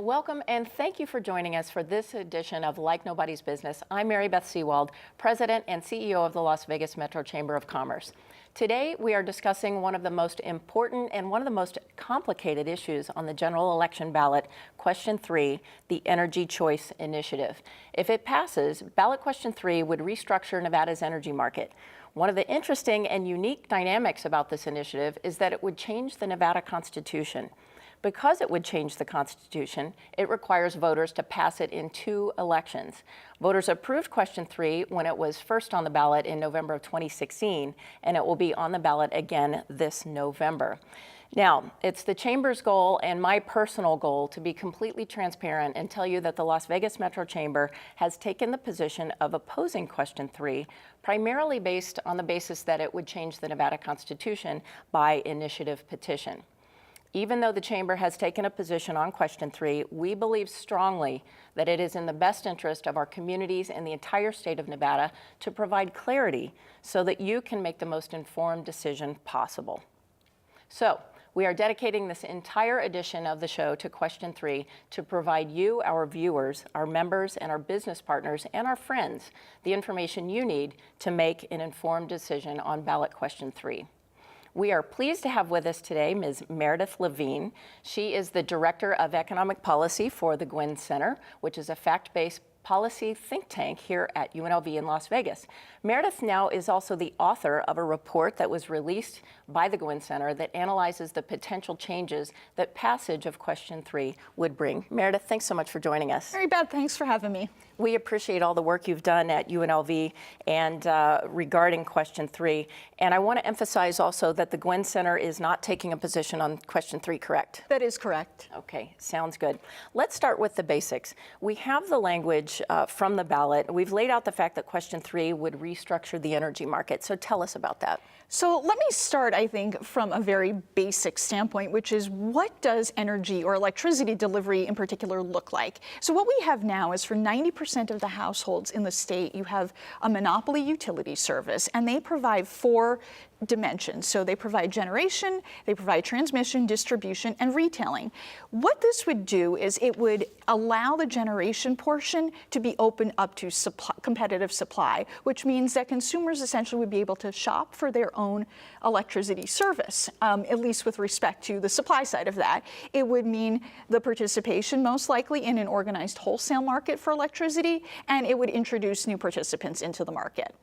Welcome and thank you for joining us for this edition of Like Nobody's Business. I'm Beth Sewald, President and CEO of the Las Vegas Metro Chamber of Commerce. Today we are discussing one of the most important and one of the most complicated issues on the general election ballot, Question 3, the Energy Choice Initiative. If it passes, ballot Question 3 would restructure Nevada's energy market. One of the interesting and unique dynamics about this initiative is that it would change the Nevada Constitution. Because it would change the Constitution, it requires voters to pass it in 2 elections. Voters approved Question 3 when it was first on the ballot in November of 2016, and it will be on the ballot again this November. Now, it's the Chamber's goal and my personal goal to be completely transparent and tell you that the Las Vegas Metro Chamber has taken the position of opposing Question 3, primarily based on the basis that it would change the Nevada Constitution by initiative petition. Even though the Chamber has taken a position on Question 3, we believe strongly that it is in the best interest of our communities and the entire state of Nevada to provide clarity so that you can make the most informed decision possible. So, we are dedicating this entire edition of the show to Question 3 to provide you, our viewers, our members, and our business partners, and our friends the information you need to make an informed decision on ballot Question 3. We are pleased to have with us today Ms. Meredith Levine. She is the Director of Economic Policy for the Guinn Center, which is a fact-based policy think tank here at UNLV in Las Vegas. Meredith now is also the author of a report that was released by the Guinn Center that analyzes the potential changes that passage of Question 3 would bring. Meredith, thanks so much for joining us. Very bad, thanks for having me. We appreciate all the work you've done at UNLV and regarding Question 3. And I want to emphasize also that the Guinn Center is not taking a position on Question 3, correct? That is correct. Okay, sounds good. Let's start with the basics. We have the language from the ballot. We've laid out the fact that Question 3 would restructure the energy market. So tell us about that. So let me start, I think, from a very basic standpoint, which is what does energy or electricity delivery in particular look like? So what we have now is for 90% of the households in the state, you have a monopoly utility service, and they provide 4 dimensions. So they provide generation, they provide transmission, distribution, and retailing. What this would do is it would allow the generation portion to be open up to competitive supply, which means that consumers essentially would be able to shop for their own electricity service, at least with respect to the supply side of that. It would mean the participation most likely in an organized wholesale market for electricity, and it would introduce new participants into the market.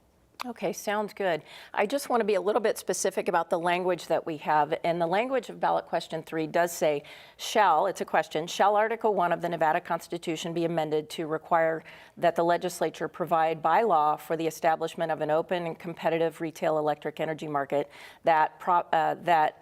Okay, sounds good. I just want to be a little bit specific about the language that we have. And the language of ballot Question 3 does say, it's a question, shall Article 1 of the Nevada Constitution be amended to require that the legislature provide by law for the establishment of an open and competitive retail electric energy market that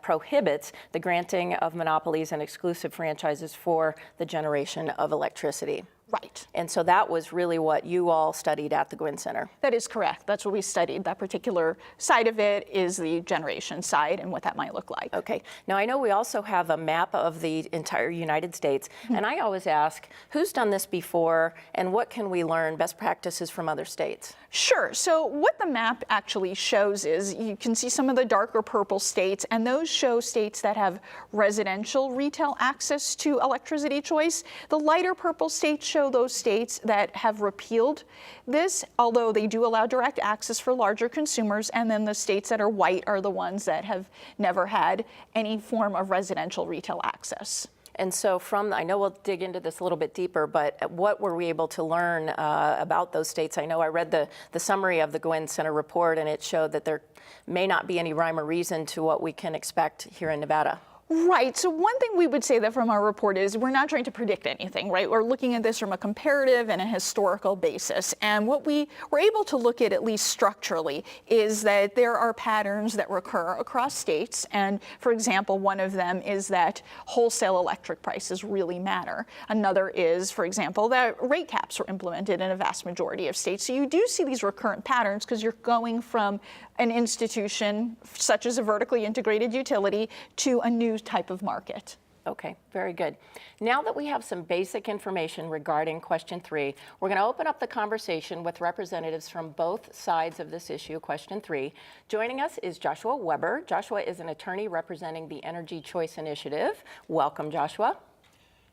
prohibits the granting of monopolies and exclusive franchises for the generation of electricity. Right. And so that was really what you all studied at the Guinn Center. That is correct. That's what we studied. That particular side of it is the generation side and what that might look like. Okay. Now, I know we also have a map of the entire United States, and I always ask, who's done this before, and what can we learn, best practices from other states? Sure. So what the map actually shows is you can see some of the darker purple states, and those show states that have residential retail access to electricity choice. The lighter purple states show those states that have repealed this, although they do allow direct access for larger consumers, and then the states that are white are the ones that have never had any form of residential retail access. And so I know we'll dig into this a little bit deeper, but what were we able to learn about those states? I know I read the summary of the Guinn Center report, and it showed that there may not be any rhyme or reason to what we can expect here in Nevada. Right. So one thing we would say that from our report is we're not trying to predict anything, right? We're looking at this from a comparative and a historical basis. And what we were able to look at least structurally, is that there are patterns that recur across states. And for example, one of them is that wholesale electric prices really matter. Another is, for example, that rate caps were implemented in a vast majority of states. So you do see these recurrent patterns because you're going from an institution such as a vertically integrated utility to a new type of market. Okay, very good. Now that we have some basic information regarding Question 3, we're going to open up the conversation with representatives from both sides of this issue, Question 3. Joining us is Joshua Weber. Joshua is an attorney representing the Energy Choice Initiative. Welcome, Joshua.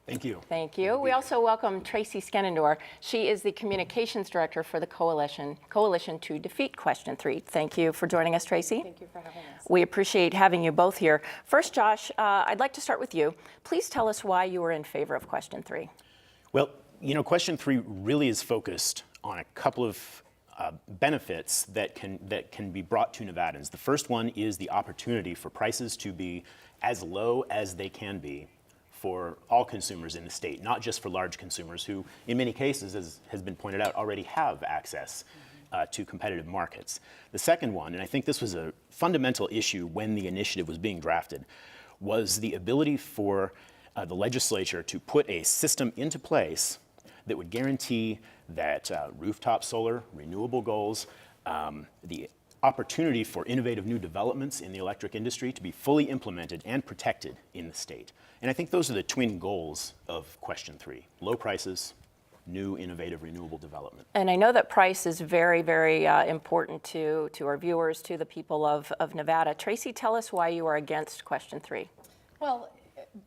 Thank you. Thank you. We also welcome Tracy Skenandore. She is the Communications Director for the Coalition to Defeat Question 3. Thank you for joining us, Tracy. Thank you for having us. We appreciate having you both here. First, Josh, I'd like to start with you. Please tell us why you were in favor of Question 3. Well, Question 3 really is focused on a couple of benefits that can be brought to Nevadans. The first one is the opportunity for prices to be as low as they can be for all consumers in the state, not just for large consumers who, in many cases, as has been pointed out, already have access to competitive markets. The second one, and I think this was a fundamental issue when the initiative was being drafted, was the ability for the legislature to put a system into place that would guarantee that rooftop solar, renewable goals, the opportunity for innovative new developments in the electric industry to be fully implemented and protected in the state. And I think those are the twin goals of Question 3, low prices, new innovative renewable development. And I know that price is very, very important to our viewers, to the people of Nevada. Tracy, tell us why you are against Question 3. Well,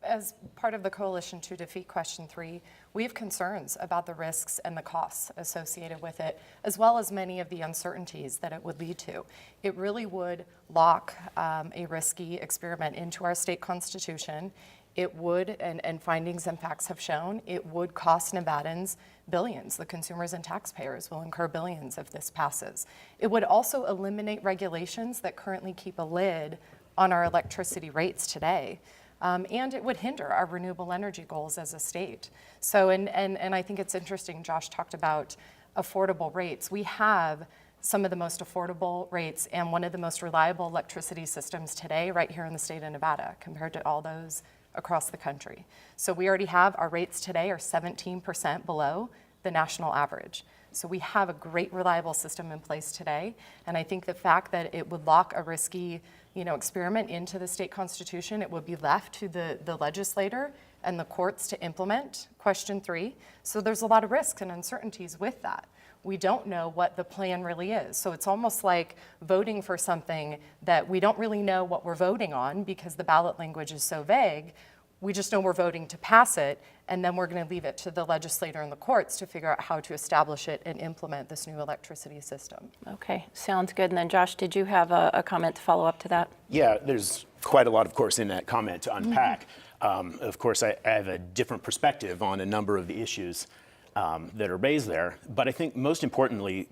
as part of the Coalition to Defeat Question 3, we have concerns about the risks and the costs associated with it, as well as many of the uncertainties that it would lead to. It really would lock a risky experiment into our state constitution. It would, and findings and facts have shown, it would cost Nevadans billions. The consumers and taxpayers will incur billions if this passes. It would also eliminate regulations that currently keep a lid on our electricity rates today. And it would hinder our renewable energy goals as a state. So, and I think it's interesting, Josh talked about affordable rates. We have some of the most affordable rates and one of the most reliable electricity systems today right here in the state of Nevada compared to all those across the country. So we already have, our rates today are 17% below the national average. So we have a great reliable system in place today. And I think the fact that it would lock a risky experiment into the state constitution, it would be left to the legislator and the courts to implement Question 3. So there's a lot of risks and uncertainties with that. We don't know what the plan really is. So it's almost like voting for something that we don't really know what we're voting on because the ballot language is so vague. We just know we're voting to pass it, and then we're going to leave it to the legislator and the courts to figure out how to establish it and implement this new electricity system. Okay, sounds good. And then Josh, did you have a comment to follow up to that? Yeah, there's quite a lot, of course, in that comment to unpack. Of course, I have a different perspective on a number of the issues that are raised there. But I think most importantly,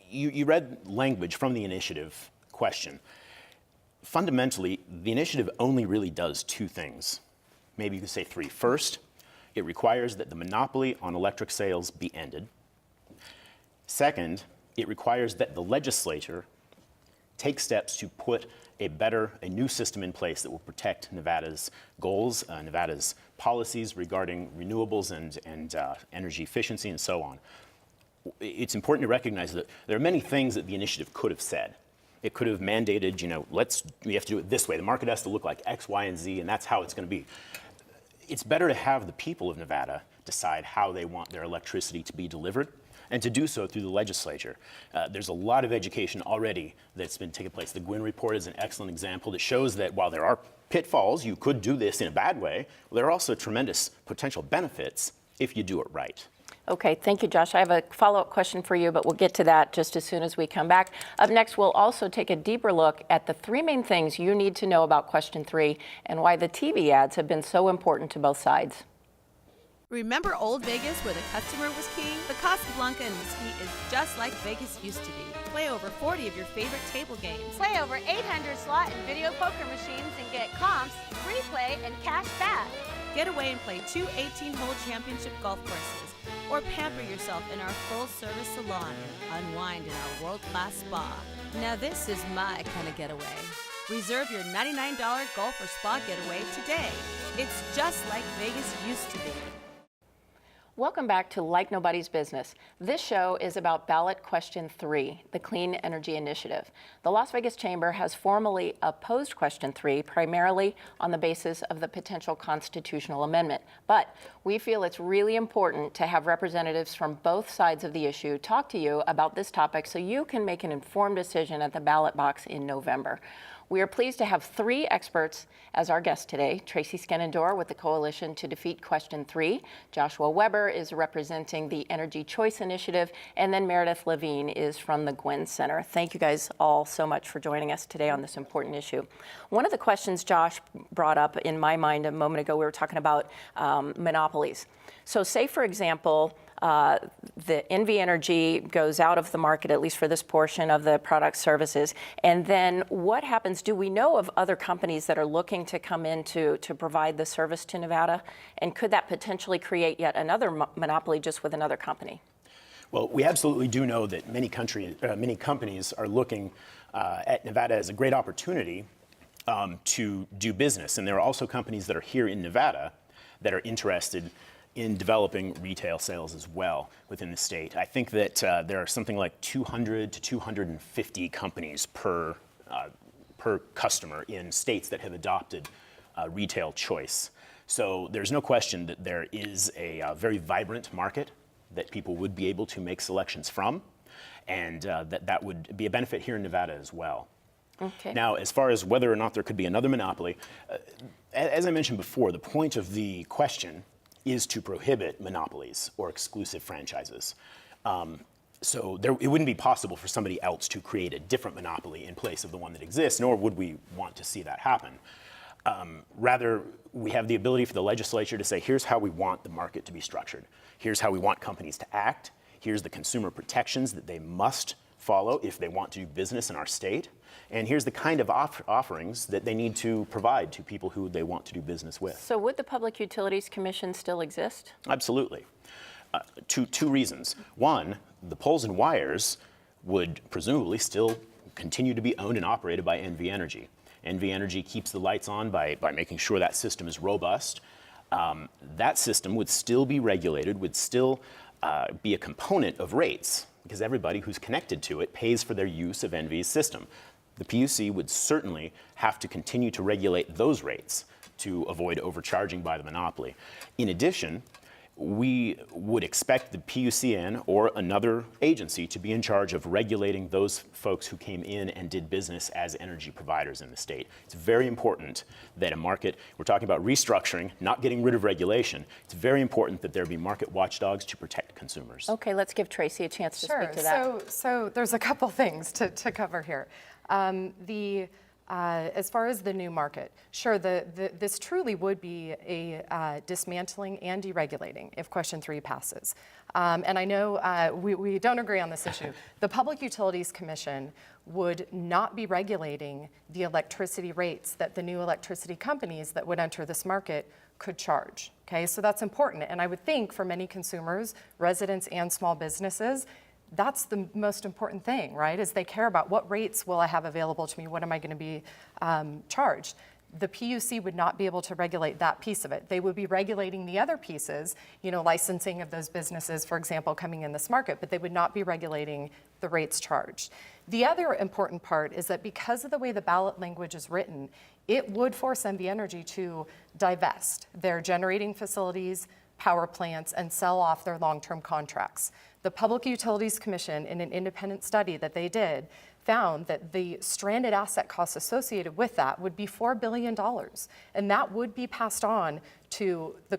you read language from the initiative question. Fundamentally, the initiative only really does two things. Maybe you could say three. First, it requires that the monopoly on electric sales be ended. Second, it requires that the legislature take steps to put a new system in place that will protect Nevada's goals, Nevada's policies regarding renewables and energy efficiency and so on. It's important to recognize that there are many things that the initiative could have said. It could have mandated, we have to do it this way. The market has to look like X, Y, and Z, and that's how it's going to be. It's better to have the people of Nevada decide how they want their electricity to be delivered, and to do so through the legislature. There's a lot of education already that's been taking place. The Guinn report is an excellent example that shows that while there are pitfalls, you could do this in a bad way, there are also tremendous potential benefits if you do it right. Okay, thank you, Josh. I have a follow-up question for you, but we'll get to that just as soon as we come back. Up next, we'll also take a deeper look at the three main things you need to know about Question 3 and why the TV ads have been so important to both sides. Remember Old Vegas where the customer was king? The Casablanca in Mesquite is just like Vegas used to be. Play over 40 of your favorite table games. Play over 800 slot and video poker machines and get comps, free play, and cash back. Get away and play 2 18-hole championship golf courses. Or pamper yourself in our full-service salon and unwind in our world-class spa. Now this is my kind of getaway. Reserve your $99 golf or spa getaway today. It's just like Vegas used to be. Welcome back to Like Nobody's Business. This show is about ballot question 3, the Clean Energy Initiative. The Las Vegas Chamber has formally opposed question 3, primarily on the basis of the potential constitutional amendment. But we feel it's really important to have representatives from both sides of the issue talk to you about this topic so you can make an informed decision at the ballot box in November. We are pleased to have 3 experts as our guests today. Tracy Skenandore with the Coalition to Defeat Question 3. Joshua Weber is representing the Energy Choice Initiative. And then Meredith Levine is from the Guinn Center. Thank you guys all so much for joining us today on this important issue. One of the questions Josh brought up in my mind a moment ago, we were talking about monopolies. So say, for example, the NV Energy goes out of the market, at least for this portion of the product services. And then what happens? Do we know of other companies that are looking to come in to provide the service to Nevada? And could that potentially create yet another monopoly just with another company? Well, we absolutely do know that many companies are looking at Nevada as a great opportunity to do business. And there are also companies that are here in Nevada that are interested in developing retail sales as well within the state. I think that there are something like 200 to 250 companies per customer in states that have adopted retail choice. So there's no question that there is a very vibrant market that people would be able to make selections from, and that would be a benefit here in Nevada as well. Okay. Now, as far as whether or not there could be another monopoly, as I mentioned before, the point of the question is to prohibit monopolies or exclusive franchises. So it wouldn't be possible for somebody else to create a different monopoly in place of the one that exists, nor would we want to see that happen. Rather, we have the ability for the legislature to say, here's how we want the market to be structured. Here's how we want companies to act. Here's the consumer protections that they must follow if they want to do business in our state. And here's the kind of offerings that they need to provide to people who they want to do business with. So would the Public Utilities Commission still exist? Absolutely. Two reasons. One, the poles and wires would presumably still continue to be owned and operated by NV Energy. NV Energy keeps the lights on by making sure that system is robust. That system would still be regulated, would still be a component of rates, because everybody who's connected to it pays for their use of NV's system. The PUC would certainly have to continue to regulate those rates to avoid overcharging by the monopoly. In addition, we would expect the PUCN or another agency to be in charge of regulating those folks who came in and did business as energy providers in the state. It's very important that a market, we're talking about restructuring, not getting rid of regulation. It's very important that there be market watchdogs to protect consumers. Okay, let's give Tracy a chance to speak to that. So there's a couple things to cover here. As far as the new market, sure, this truly would be a dismantling and deregulating if question 3 passes. And I know we don't agree on this issue. The Public Utilities Commission would not be regulating the electricity rates that the new electricity companies that would enter this market could charge. Okay, so that's important. And I would think for many consumers, residents and small businesses, that's the most important thing, right? Is they care about what rates will I have available to me? What am I going to be charged? The PUC would not be able to regulate that piece of it. They would be regulating the other pieces, licensing of those businesses, for example, coming in this market, but they would not be regulating the rates charged. The other important part is that because of the way the ballot language is written, it would force NV Energy to divest their generating facilities, power plants, and sell off their long-term contracts. The Public Utilities Commission, in an independent study that they did, found that the stranded asset costs associated with that would be $4 billion. And that would be passed on to the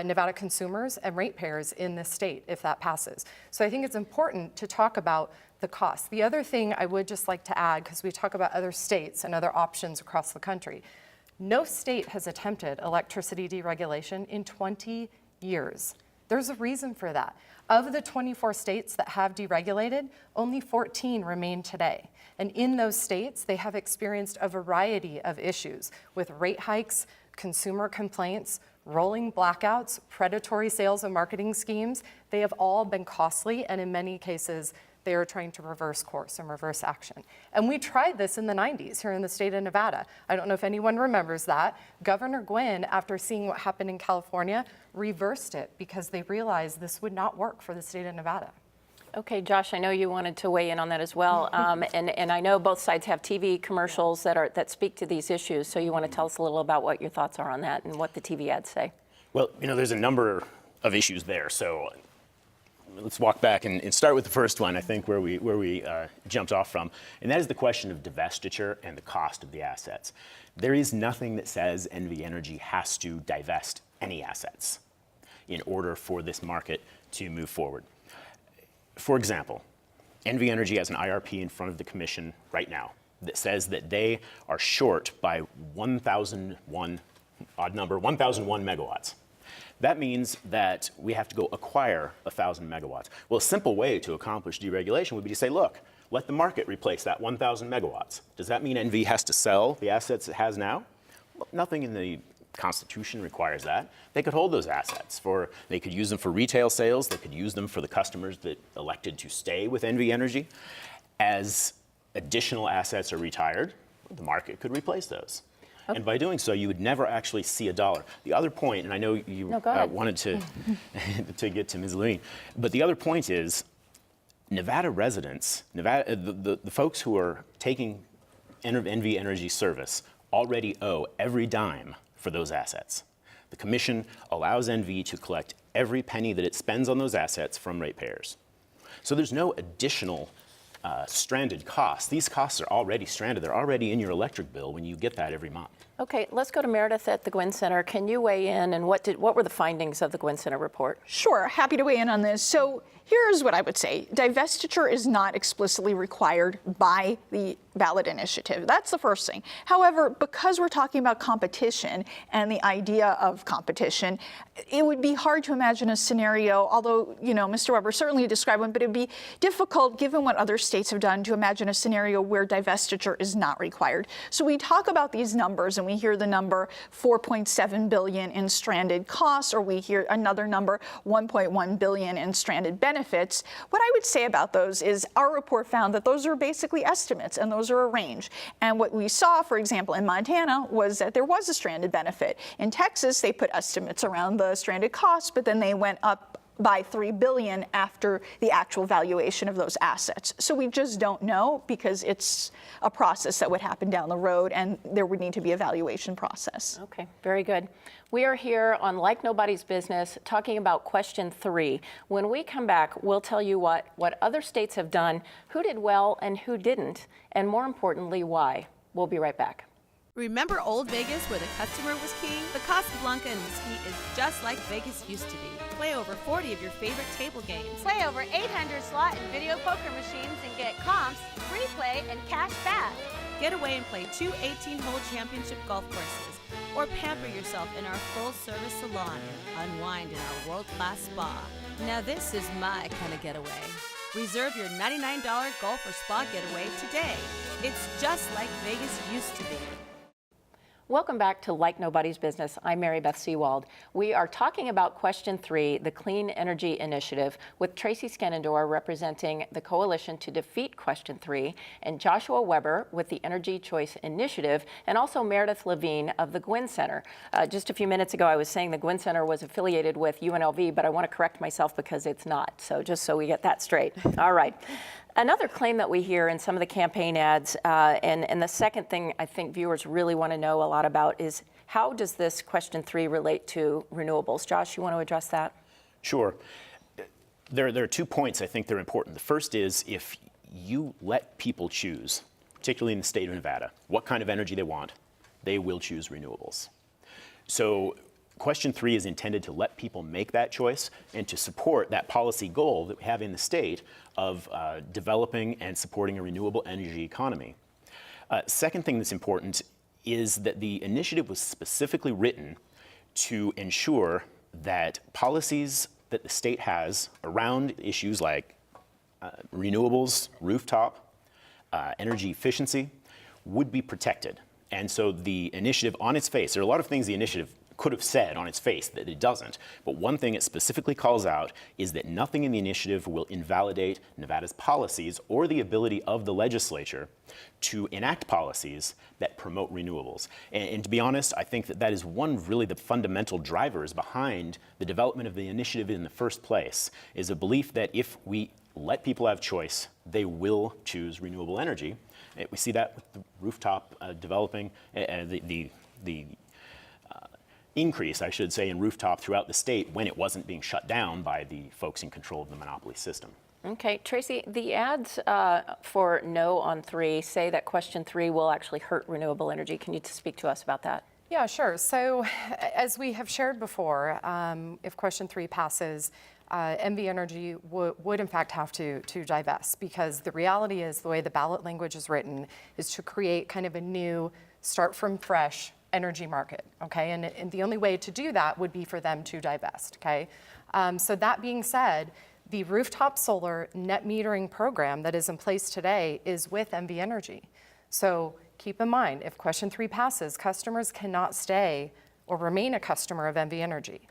Nevada consumers and ratepayers in this state if that passes. So I think it's important to talk about the cost. The other thing I would just like to add, because we talk about other states and other options across the country, no state has attempted electricity deregulation in 20 years. There's a reason for that. Of the 24 states that have deregulated, only 14 remain today. And in those states, they have experienced a variety of issues with rate hikes, consumer complaints, rolling blackouts, predatory sales and marketing schemes. They have all been costly and in many cases they are trying to reverse course and reverse action. And we tried this in the 90s here in the state of Nevada. I don't know if anyone remembers that. Governor Guinn, after seeing what happened in California, reversed it because they realized this would not work for the state of Nevada. Okay, Josh, I know you wanted to weigh in on that as well, and I know both sides have TV commercials that speak to these issues, so you want to tell us a little about what your thoughts are on that and what the TV ads say. Well, there's a number of issues there, so let's walk back and start with the first one, I think, where we jumped off from, and that is the question of divestiture and the cost of the assets. There is nothing that says NV Energy has to divest any assets in order for this market to move forward. For example, NV Energy has an IRP in front of the commission right now that says that they are short by 1,001, odd number, 1,001 megawatts. That means that we have to go acquire 1,000 megawatts. Well, a simple way to accomplish deregulation would be to say, look, let the market replace that 1,000 megawatts. Does that mean NV has to sell the assets it has now? Well, nothing in the Constitution requires that. They could hold those assets they could use them for retail sales, they could use them for the customers that elected to stay with NV Energy. As additional assets are retired, the market could replace those. Okay. And by doing so, you would never actually see a dollar. The other point, and I know you wanted to get to Ms. Levine, but the other point is Nevada residents, the folks who are taking NV Energy service already owe every dime for those assets. The commission allows NV to collect every penny that it spends on those assets from ratepayers. So there's no additional stranded costs. These costs are already stranded. They're already in your electric bill when you get that every month. Okay, let's go to Meredith at the Guinn Center. Can you weigh in, and what were the findings of the Guinn Center report? Sure, happy to weigh in on this. So here's what I would say. Divestiture is not explicitly required by the ballot initiative. That's the first thing. However, because we're talking about competition and the idea of competition, it would be hard to imagine a scenario, although, Mr. Weber certainly described one, but it would be difficult, given what other states have done, to imagine a scenario where divestiture is not required. So we talk about these numbers, and we hear the number $4.7 billion in stranded costs, or we hear another number, $1.1 billion in stranded benefits. What I would say about those is our report found that those are basically estimates, and those are a range. And what we saw, for example, in Montana was that there was a stranded benefit. In Texas, they put estimates around the stranded costs, but then they went up by $3 billion after the actual valuation of those assets. So we just don't know, because it's a process that would happen down the road, and there would need to be a valuation process. Okay, very good. We are here on Like Nobody's Business talking about question 3. When we come back, we'll tell you what other states have done, who did well and who didn't, and more importantly, why. We'll be right back. Remember Old Vegas, where the customer was king? The Casablanca in Mesquite is just like Vegas used to be. Play over 40 of your favorite table games. Play over 800 slot and video poker machines and get comps, free play, and cash back. Get away and play 2 18-hole championship golf courses, or pamper yourself in our full-service salon and unwind in our world-class spa. Now this is my kind of getaway. Reserve your $99 golf or spa getaway today. It's just like Vegas used to be. Welcome back to Like Nobody's Business. I'm Meredith Sewald. We are talking about question 3, the Clean Energy Initiative, with Tracy Skenandore representing the coalition to defeat question 3, and Joshua Weber with the Energy Choice Initiative, and also Meredith Levine of the Guinn Center. Just a few minutes ago, I was saying the Guinn Center was affiliated with UNLV, but I want to correct myself because it's not. So just so we get that straight. All right. Another claim that we hear in some of the campaign ads, and the second thing I think viewers really want to know a lot about, is how does this question 3 relate to renewables? Josh, you want to address that? Sure. There are 2 points I think that are important. The first is, if you let people choose, particularly in the state of Nevada, what kind of energy they want, they will choose renewables. So question 3 is intended to let people make that choice and to support that policy goal that we have in the state of developing and supporting a renewable energy economy. Second thing that's important is that the initiative was specifically written to ensure that policies that the state has around issues like renewables, rooftop, energy efficiency would be protected. And so the initiative on its face, there are a lot of things the initiative could have said on its face that it doesn't. But one thing it specifically calls out is that nothing in the initiative will invalidate Nevada's policies or the ability of the legislature to enact policies that promote renewables. And to be honest, I think that that is one of really the fundamental drivers behind the development of the initiative in the first place, is a belief that if we let people have choice, they will choose renewable energy. We see that with the rooftop developing, the increase, I should say, in rooftop throughout the state when it wasn't being shut down by the folks in control of the monopoly system. Okay, Tracy, the ads for no on 3 say that question 3 will actually hurt renewable energy. Can you speak to us about that? Yeah, sure. So as we have shared before, if question 3 passes, NV Energy would in fact have to divest, because the reality is the way the ballot language is written is to create kind of a new start from fresh energy market, okay? And the only way to do that would be for them to divest, okay? So that being said, the rooftop solar net metering program that is in place today is with NV Energy. So keep in mind, if question 3 passes, customers cannot stay or remain a customer of NV Energy.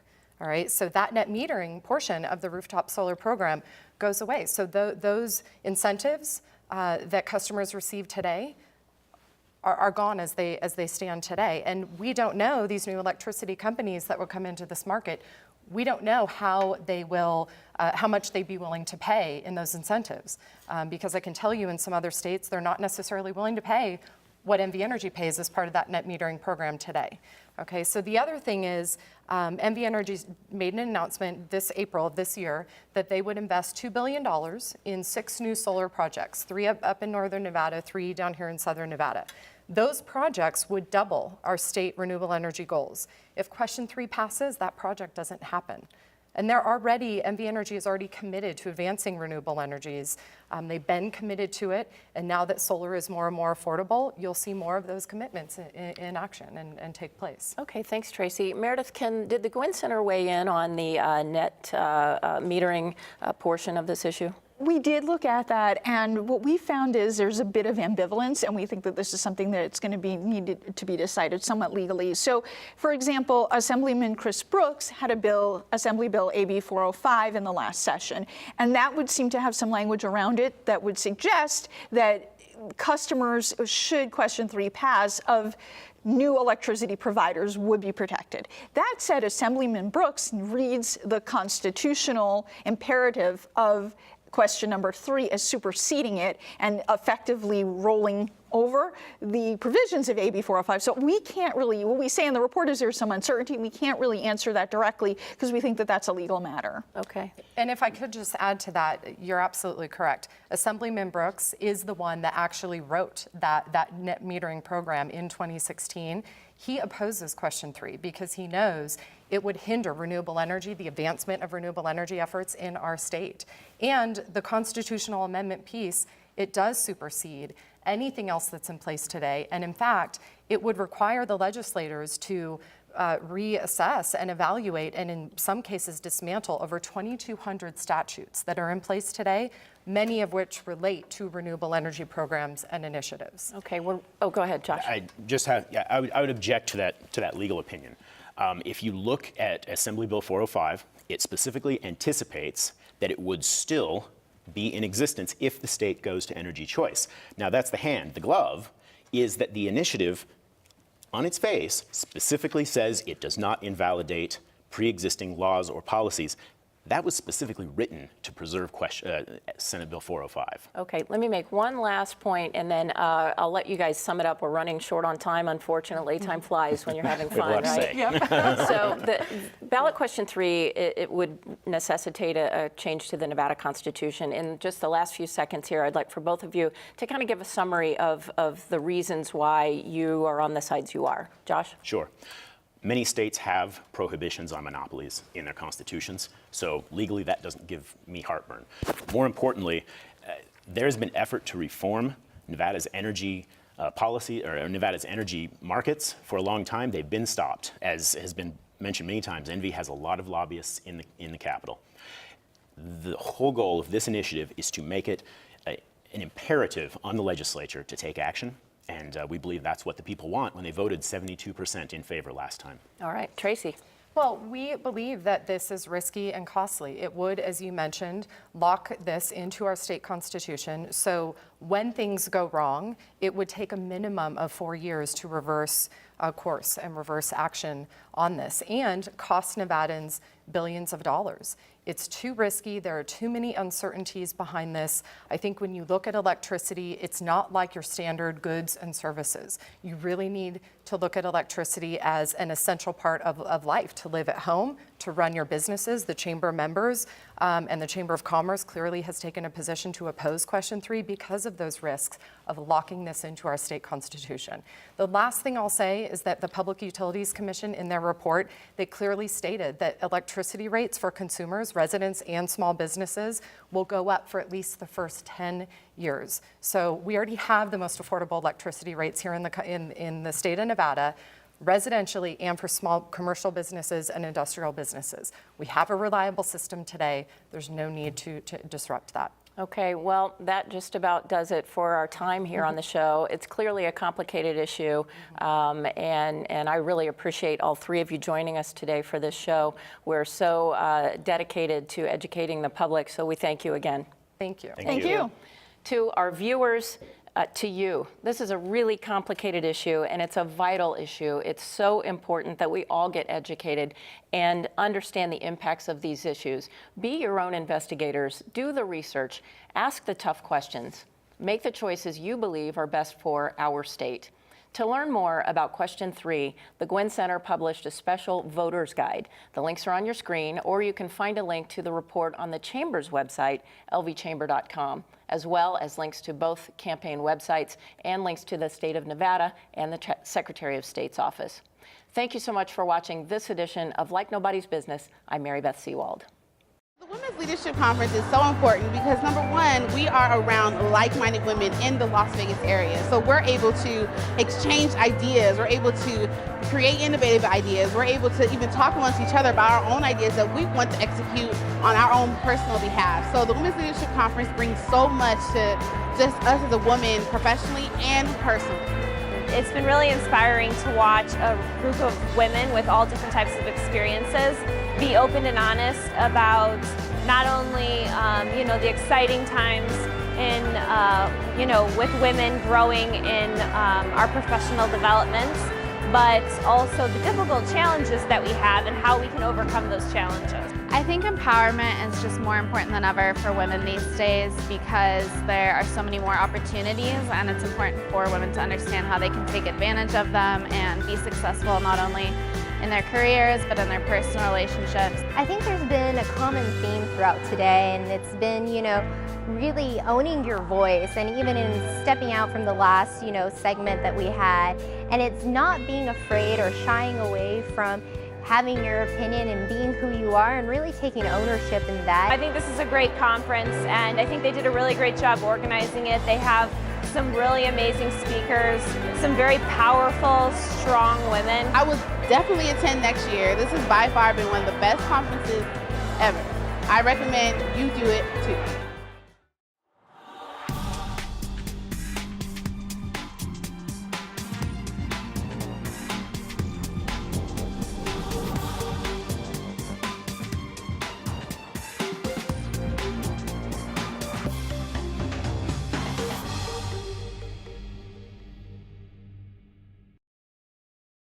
All right, so that net metering portion of the rooftop solar program goes away. So those incentives that customers receive today are gone as they stand today. And we don't know, these new electricity companies that will come into this market, we don't know how they will, how much they'd be willing to pay in those incentives. Because I can tell you in some other states, they're not necessarily willing to pay what NV Energy pays as part of that net metering program today. Okay, so the other thing is NV Energy made an announcement this April of this year that they would invest $2 billion in 6 new solar projects, 3 up in northern Nevada, 3 down here in southern Nevada. Those projects would double our state renewable energy goals. If question 3 passes, that project doesn't happen. And NV Energy is already committed to advancing renewable energies. They've been committed to it, and now that solar is more and more affordable, you'll see more of those commitments in action and take place. Okay, thanks, Tracy. Meredith, did the Guinn Center weigh in on the net metering portion of this issue? We did look at that, and what we found is there's a bit of ambivalence, and we think that this is something that's going to be needed to be decided somewhat legally. So, for example, Assemblyman Chris Brooks had a bill, Assembly Bill AB 405, in the last session, and that would seem to have some language around it that would suggest that customers, should question 3 pass, of new electricity providers would be protected. That said, Assemblyman Brooks reads the constitutional imperative of question number 3 as superseding it and effectively rolling over the provisions of AB 405. So we can't really, what we say in the report is there's some uncertainty. We can't really answer that directly because we think that that's a legal matter. Okay. And if I could just add to that, you're absolutely correct. Assemblyman Brooks is the one that actually wrote that net metering program in 2016. He opposes question 3 because he knows it would hinder renewable energy, the advancement of renewable energy efforts in our state. And the constitutional amendment piece, it does supersede anything else that's in place today. And in fact, it would require the legislators to reassess and evaluate, and in some cases dismantle, over 2,200 statutes that are in place today, many of which relate to renewable energy programs and initiatives. Okay, go ahead, Josh. I would object to that legal opinion. If you look at Assembly Bill 405, it specifically anticipates that it would still be in existence if the state goes to energy choice. Now that's the hand. The glove is that the initiative on its face specifically says it does not invalidate pre-existing laws or policies. That was specifically written to preserve Senate Bill 405. Okay, let me make one last point, and then I'll let you guys sum it up. We're running short on time, unfortunately. Time flies when you're having fun, right? Yep. So the ballot question 3, it would necessitate a change to the Nevada Constitution. In just the last few seconds here, I'd like for both of you to kind of give a summary of the reasons why you are on the sides you are. Josh? Sure. Many states have prohibitions on monopolies in their constitutions, so legally that doesn't give me heartburn. More importantly, there's been effort to reform Nevada's energy policy or Nevada's energy markets for a long time. They've been stopped, as has been mentioned many times. Envy has a lot of lobbyists in the Capitol. The whole goal of this initiative is to make it an imperative on the legislature to take action And we believe that's what the people want when they voted 72% in favor last time. All right, Tracy. Well, we believe that this is risky and costly. It would, as you mentioned, lock this into our state constitution. So when things go wrong, it would take a minimum of 4 years to reverse course and reverse action on this and cost Nevadans billions of dollars. It's too risky. There are too many uncertainties behind this. I think when you look at electricity, it's not like your standard goods and services. You really need to look at electricity as an essential part of life, to live at home, to run your businesses. The chamber members and the Chamber of Commerce clearly has taken a position to oppose question 3 because of those risks of locking this into our state constitution. The last thing I'll say is that the Public Utilities Commission, in their report, they clearly stated that electricity rates for consumers, residents, and small businesses will go up for at least the first 10 years. So we already have the most affordable electricity rates here in the state of Nevada, residentially and for small commercial businesses and industrial businesses. We have a reliable system today. There's no need to disrupt that. Okay, well, that just about does it for our time here on the show. It's clearly a complicated issue, and I really appreciate all 3 of you joining us today for this show. We're so dedicated to educating the public, so we thank you again. Thank you. Thank you. To our viewers, to you, this is a really complicated issue, and it's a vital issue. It's so important that we all get educated and understand the impacts of these issues. Be your own investigators, do the research, ask the tough questions, make the choices you believe are best for our state. To learn more about question 3, the Guinn Center published a special voter's guide. The links are on your screen, or you can find a link to the report on the Chamber's website, lvchamber.com, as well as links to both campaign websites and links to the state of Nevada and the Secretary of State's office. Thank you so much for watching this edition of Like Nobody's Business. I'm Meredith Sewald. The Women's Leadership Conference is so important because, number one, we are around like-minded women in the Las Vegas area. So we're able to exchange ideas. We're able to create innovative ideas. We're able to even talk amongst each other about our own ideas that we want to execute on our own personal behalf. So the Women's Leadership Conference brings so much to just us as a woman professionally and personally. It's been really inspiring to watch a group of women with all different types of experiences be open and honest about not only the exciting times in with women growing in our professional developments, but also the difficult challenges that we have and how we can overcome those challenges. I think empowerment is just more important than ever for women these days because there are so many more opportunities, and it's important for women to understand how they can take advantage of them and be successful not only in their careers but in their personal relationships. I think there's been a common theme throughout today, and it's been, really owning your voice, and even in stepping out from the last, segment that we had, and it's not being afraid or shying away from having your opinion and being who you are and really taking ownership in that. I think this is a great conference, and I think they did a really great job organizing it. They have some really amazing speakers, some very powerful, strong women. I would definitely attend next year. This has by far been one of the best conferences ever. I recommend you do it too.